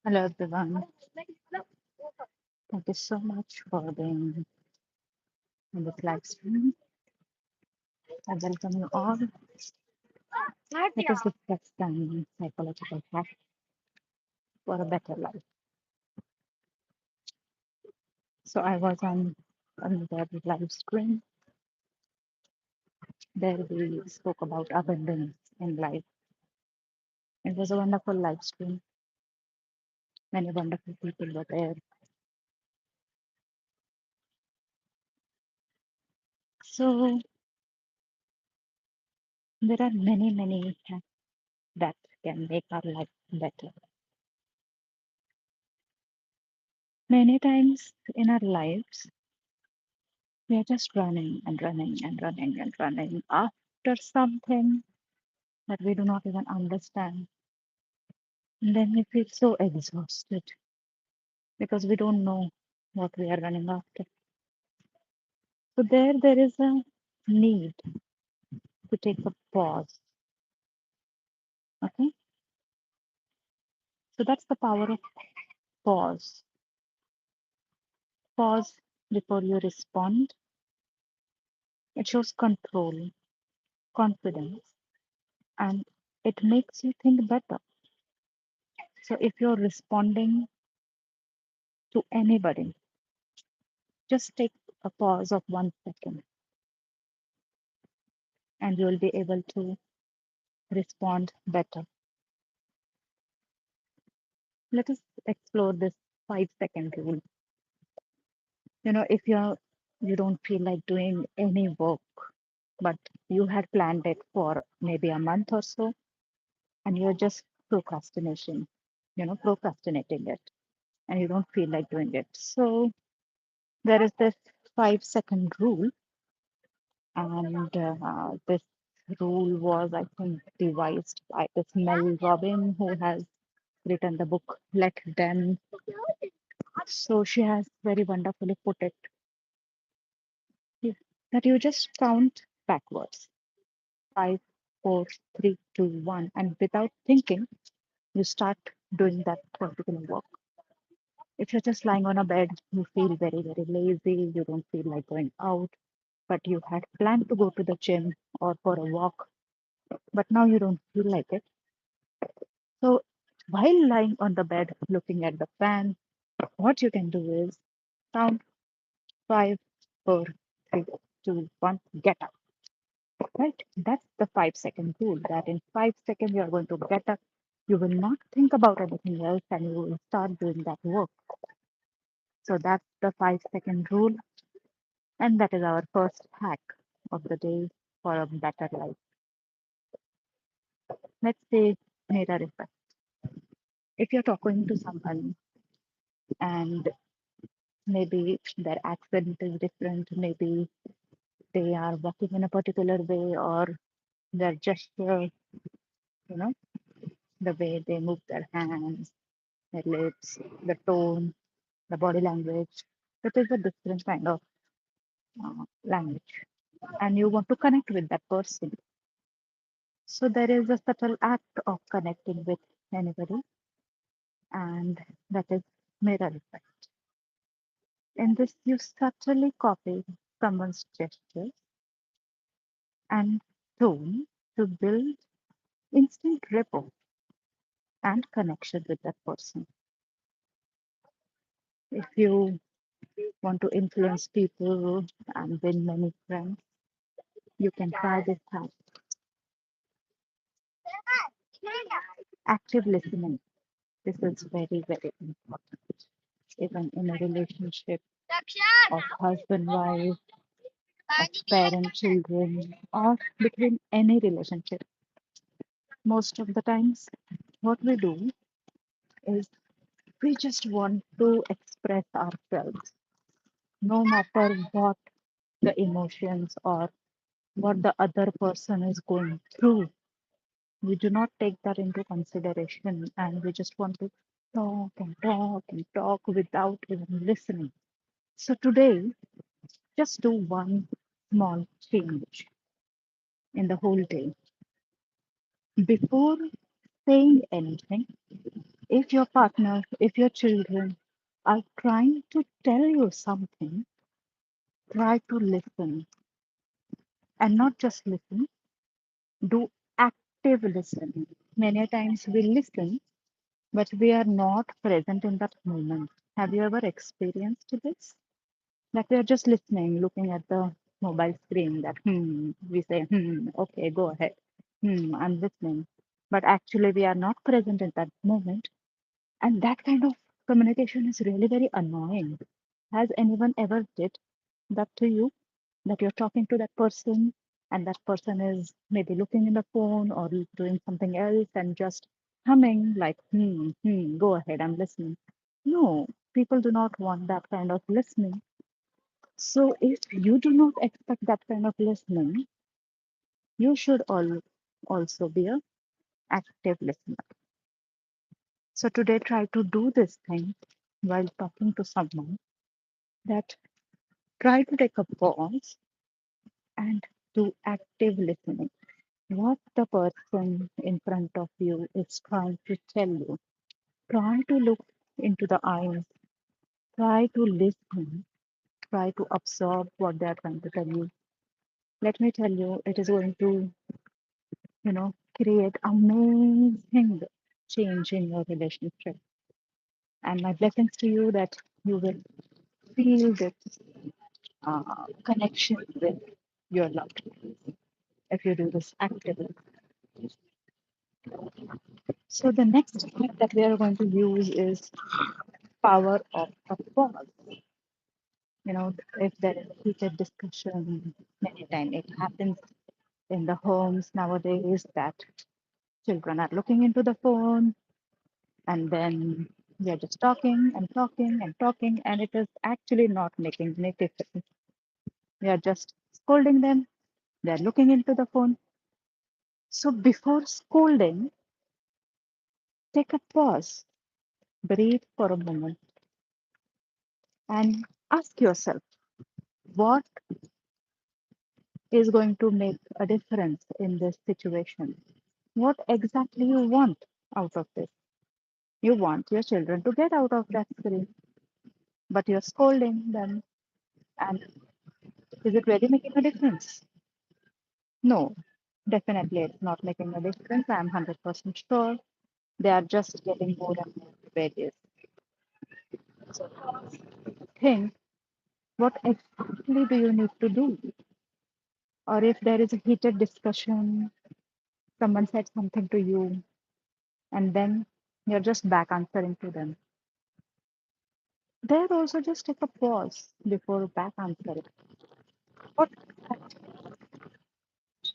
Hello, everyone. Thank you so much for being in this live stream. I welcome you all. Let us discuss some psychological hacks for a better life. So I was on the live stream. There we spoke about abundance in life. It was a wonderful live stream. Many wonderful people were there. So there are many hacks that can make our life better. Many times in our lives, we are just running and running and running and running after something that we do not even understand. And then we feel so exhausted because we don't know what we are running after. So there is a need to take a pause. Okay. So that's the power of pause. Pause before you respond. It shows control, confidence, and it makes you think better. So if you're responding to anybody, just take a pause of 1 second and you'll be able to respond better. Let us explore this 5 second rule. If you don't feel like doing any work, but you had planned it for maybe a month or so, and you're just procrastinating it, and you don't feel like doing it. So there is this 5 second rule, and this rule was, I think, devised by this Mel Robin, who has written the book Let Them. So she has very wonderfully put it that you just count backwards 5, 4, 3, 2, 1, and without thinking, you start doing that particular work. If you're just lying on a bed, you feel very lazy, you don't feel like going out, but you had planned to go to the gym or for a walk, but now you don't feel like it. So while lying on the bed looking at the fan, what you can do is count 5, 4, 3, 2, 1, get up. Right? That's the 5 second rule that in 5 seconds you are going to get up. You will not think about anything else and you will start doing that work. So that's the 5 second rule. And that is our first hack of the day for a better life. Let's say mirror effect. If you're talking to someone and maybe their accent is different, maybe they are walking in a particular way or their gesture, you know, the way they move their hands, their lips, the tone, the body language. It is a different kind of language, and you want to connect with that person. So there is a subtle act of connecting with anybody, and that is mirror effect. In this, you subtly copy someone's gestures and tone to build instant rapport and connection with that person. If you want to influence people and win many friends, you can try this hack. Active listening. This is very important. Even in a relationship of husband, wife, of parent, children, or between any relationship. Most of the times, what we do is we just want to express ourselves, no matter what the emotions or what the other person is going through. We do not take that into consideration and we just want to talk and talk and talk without even listening. So today, just do one small change in the whole day. Before saying anything, If your partner, if your children are trying to tell you something, try to listen, and not just listen, do active listening. Many times we listen, but we are not present in that moment. Have you ever experienced this? That we are just listening, looking at the mobile screen, that we say, okay, go ahead. I'm listening. But actually, we are not present in that moment. And that kind of communication is really very annoying. Has anyone ever did that to you? That you're talking to that person and that person is maybe looking in the phone or doing something else and just humming like, go ahead, I'm listening. No, people do not want that kind of listening. So if you do not expect that kind of listening, you should also be a active listener. So today try to do this thing while talking to someone, that try to take a pause and do active listening. What the person in front of you is trying to tell you. Try to look into the eyes, try to listen, try to absorb what they are trying to tell you. Let me tell you, it is going to, create amazing change in your relationship. And my blessings to you that you will feel this connection with your loved ones if you do this actively. So the next technique that we are going to use is power of a pause. If there is a heated discussion, many times it happens in the homes nowadays that children are looking into the phone and then we are just talking and talking and talking, and it is actually not making any difference. We are just scolding them, they are looking into the phone. So before scolding, take a pause, breathe for a moment, and ask yourself what is going to make a difference in this situation. What exactly you want out of this? You want your children to get out of that screen, but you're scolding them. And is it really making a difference? No, definitely it's not making a difference. I'm 100% sure they are just getting more and more rebellious. So think, what exactly do you need to do? Or if there is a heated discussion, someone said something to you, and then you're just back answering to them. There also just take a pause before back answering. What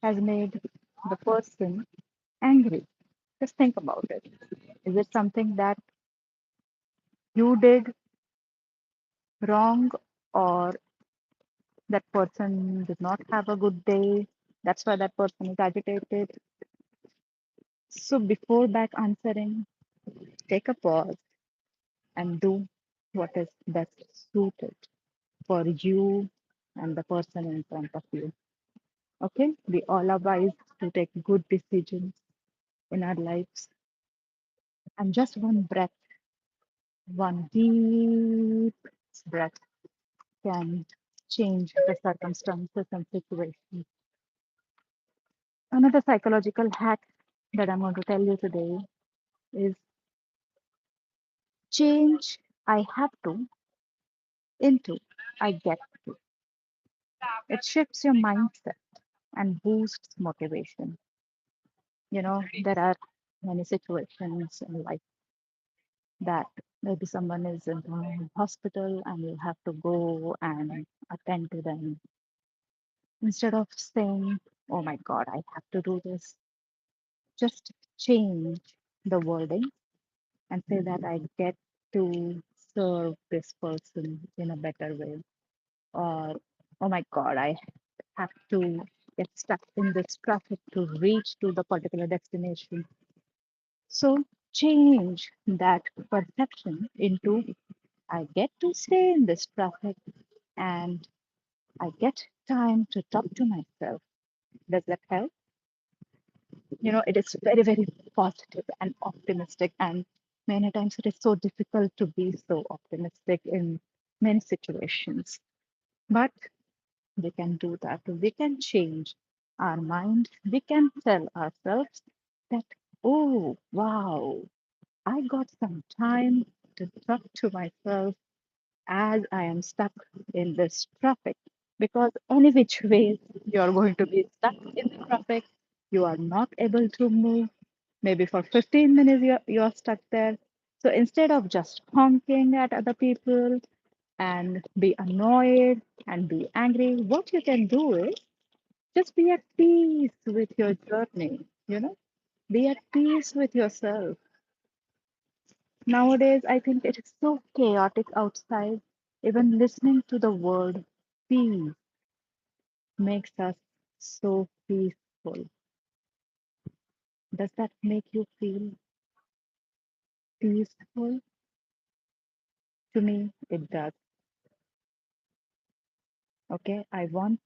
has made the person angry? Just think about it. Is it something that you did wrong, or that person did not have a good day? That's why that person is agitated. So before back answering, take a pause and do what is best suited for you and the person in front of you. Okay? We all are wise to take good decisions in our lives. And just one breath, one deep breath can change the circumstances and situations. Another psychological hack that I'm going to tell you today is change I have to into I get to. It shifts your mindset and boosts motivation. There are many situations in life that maybe someone is in the hospital and you have to go and attend to them. Instead of saying, oh my God, I have to do this, just change the wording and say that I get to serve this person in a better way. Or, oh my God, I have to get stuck in this traffic to reach to the particular destination. So change that perception into I get to stay in this traffic and I get time to talk to myself. Does that help? It is very, very positive and optimistic. And Many times it is so difficult to be so optimistic in many situations. But we can do that. We can change our mind. We can tell ourselves that, oh, wow, I got some time to talk to myself as I am stuck in this traffic. Because any which way you are going to be stuck in the traffic, you are not able to move. Maybe for 15 minutes you're stuck there. So instead of just honking at other people and be annoyed and be angry, what you can do is just be at peace with your journey, be at peace with yourself. Nowadays, I think it is so chaotic outside. Even listening to the word peace makes us so peaceful. Does that make you feel peaceful? To me, it does. Okay, I want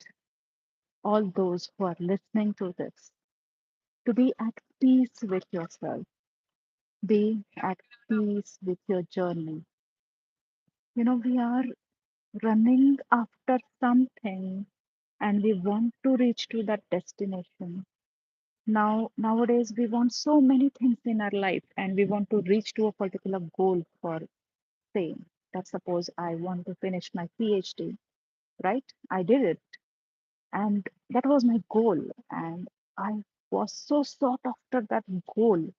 all those who are listening to this to be at peace with yourself, be at peace with your journey. We are running after something and we want to reach to that destination. Nowadays, we want so many things in our life and we want to reach to a particular goal for saying that suppose I want to finish my PhD, right? I did it and that was my goal. And I was so sought after that goal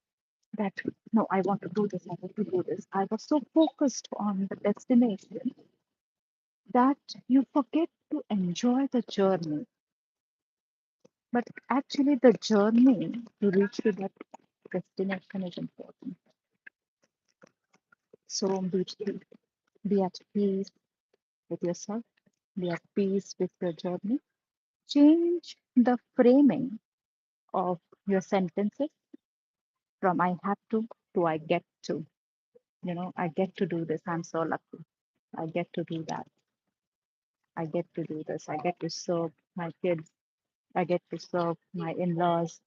that no, I want to do this, I want to do this. I was so focused on the destination that you forget to enjoy the journey. But actually, the journey to reach to that destination is important. So be at peace with yourself, be at peace with your journey. Change the framing of your sentences from I have to I get to. I get to do this. I'm so lucky. I get to do that. I get to do this. I get to serve my kids. I get to serve my in laws.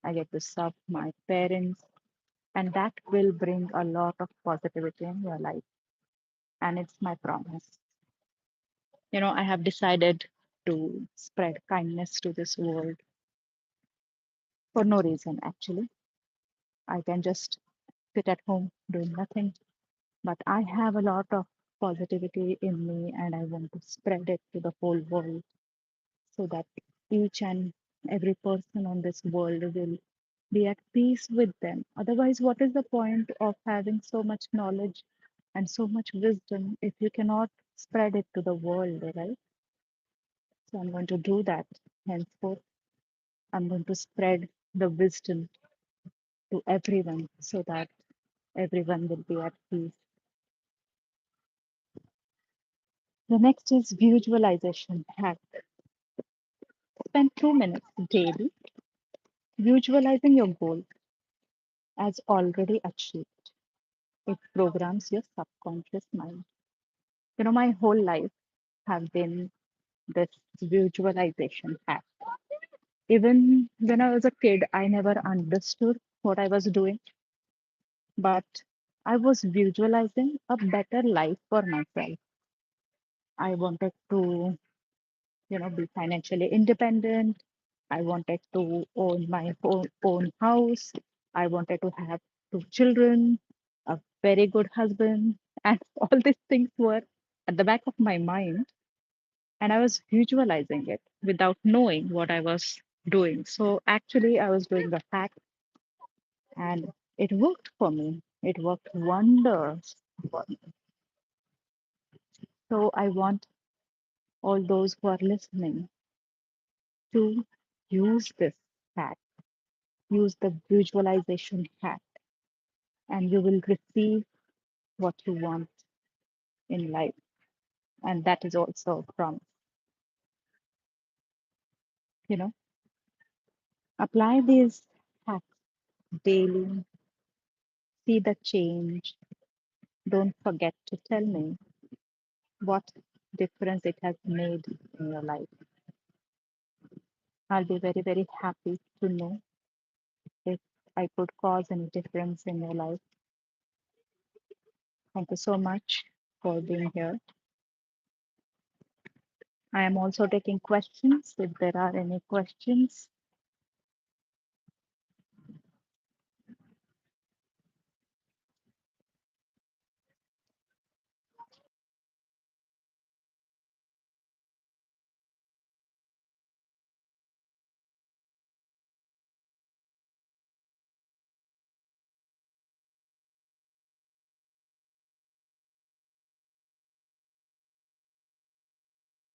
I get to serve my parents. And that will bring a lot of positivity in your life. And it's my promise. I have decided to spread kindness to this world for no reason, actually. I can just sit at home doing nothing, but I have a lot of positivity in me and I want to spread it to the whole world so that each and every person on this world will be at peace with them. Otherwise, what is the point of having so much knowledge and so much wisdom if you cannot spread it to the world, right? So I'm going to do that henceforth. I'm going to spread the wisdom to everyone so that everyone will be at peace. The next is visualization hack. Spend 2 minutes daily visualizing your goal as already achieved. It programs your subconscious mind. My whole life have been this visualization hack. Even when I was a kid, I never understood what I was doing, but I was visualizing a better life for myself. I wanted to, be financially independent. I wanted to own my own house. I wanted to have 2 children, a very good husband, and all these things were at the back of my mind. And I was visualizing it without knowing what I was doing. So actually, I was doing the hack and it worked for me. It worked wonders for me. So I want all those who are listening to use this hack, use the visualization hack, and you will receive what you want in life. And that is also from, you know, apply these hacks daily, see the change. Don't forget to tell me what difference it has made in your life. I'll be very, very happy to know if I could cause any difference in your life. Thank you so much for being here. I am also taking questions if there are any questions.